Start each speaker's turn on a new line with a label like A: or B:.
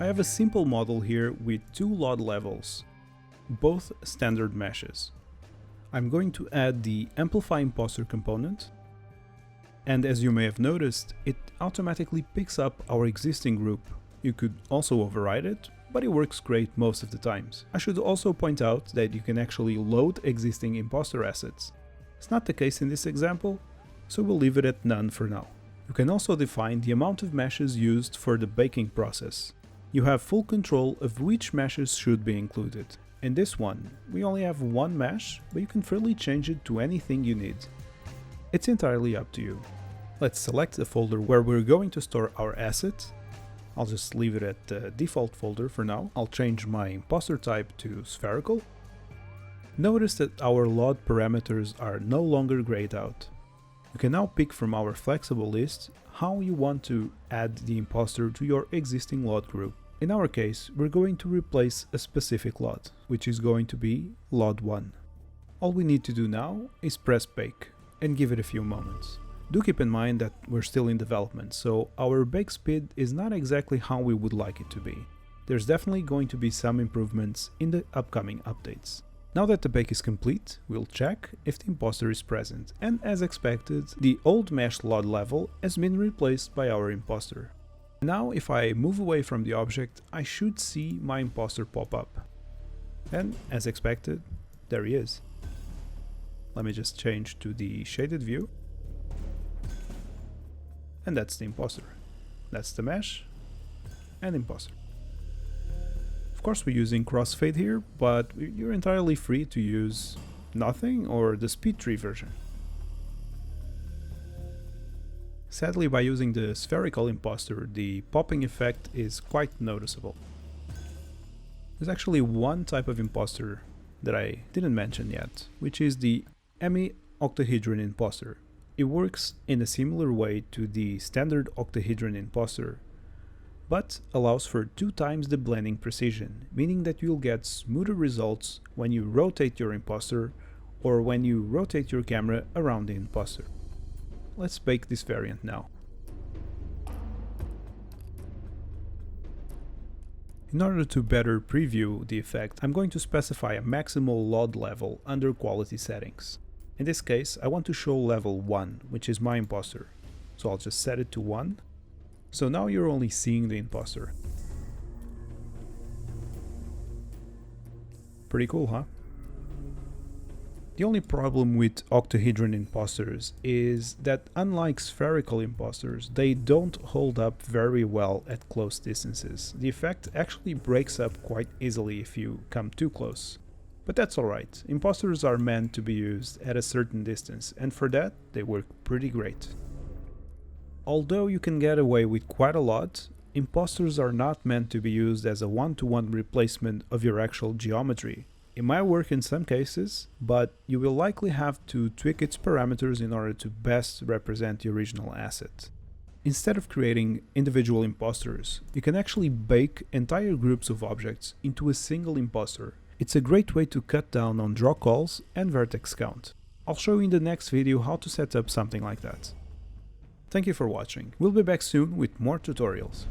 A: I have a simple model here with two LOD levels, both standard meshes. I'm going to add the Amplify Imposter component, and as you may have noticed, it automatically picks up our existing group. You could also override it, but it works great most of the times. I should also point out that you can actually load existing imposter assets. It's not the case in this example, so we'll leave it at none for now. You can also define the amount of meshes used for the baking process. You have full control of which meshes should be included. In this one, we only have one mesh, but you can freely change it to anything you need. It's entirely up to you. Let's select the folder where we're going to store our asset. I'll just leave it at the default folder for now. I'll change my imposter type to spherical. Notice that our LOD parameters are no longer grayed out. You can now pick from our flexible list how you want to add the imposter to your existing LOD group. In our case, we're going to replace a specific LOD, which is going to be LOD 1. All we need to do now is press bake and give it a few moments. Do keep in mind that we're still in development, so our bake speed is not exactly how we would like it to be. There's definitely going to be some improvements in the upcoming updates. Now that the bake is complete, we'll check if the imposter is present, and as expected, the old mesh LOD level has been replaced by our imposter. Now if I move away from the object, I should see my imposter pop up. And as expected, there he is. Let me just change to the shaded view. And that's the imposter. That's the mesh and imposter. Of course we're using crossfade here, but you're entirely free to use nothing or the speed tree version. Sadly, by using the spherical imposter, the popping effect is quite noticeable. There's actually one type of imposter that I didn't mention yet, which is the octahedron imposter. It works in a similar way to the standard octahedron imposter, but allows for 2 times the blending precision, meaning that you'll get smoother results when you rotate your imposter or when you rotate your camera around the imposter. Let's bake this variant now. In order to better preview the effect, I'm going to specify a maximal LOD level under quality settings. In this case, I want to show level 1, which is my imposter. So I'll just set it to 1. So now you're only seeing the imposter. Pretty cool, huh? The only problem with octahedron imposters is that unlike spherical imposters, they don't hold up very well at close distances. The effect actually breaks up quite easily if you come too close. But that's alright, imposters are meant to be used at a certain distance, and for that they work pretty great. Although you can get away with quite a lot, imposters are not meant to be used as a one-to-one replacement of your actual geometry. It might work in some cases, but you will likely have to tweak its parameters in order to best represent the original asset. Instead of creating individual imposters, you can actually bake entire groups of objects into a single imposter. It's a great way to cut down on draw calls and vertex count. I'll show you in the next video how to set up something like that. Thank you for watching. We'll be back soon with more tutorials.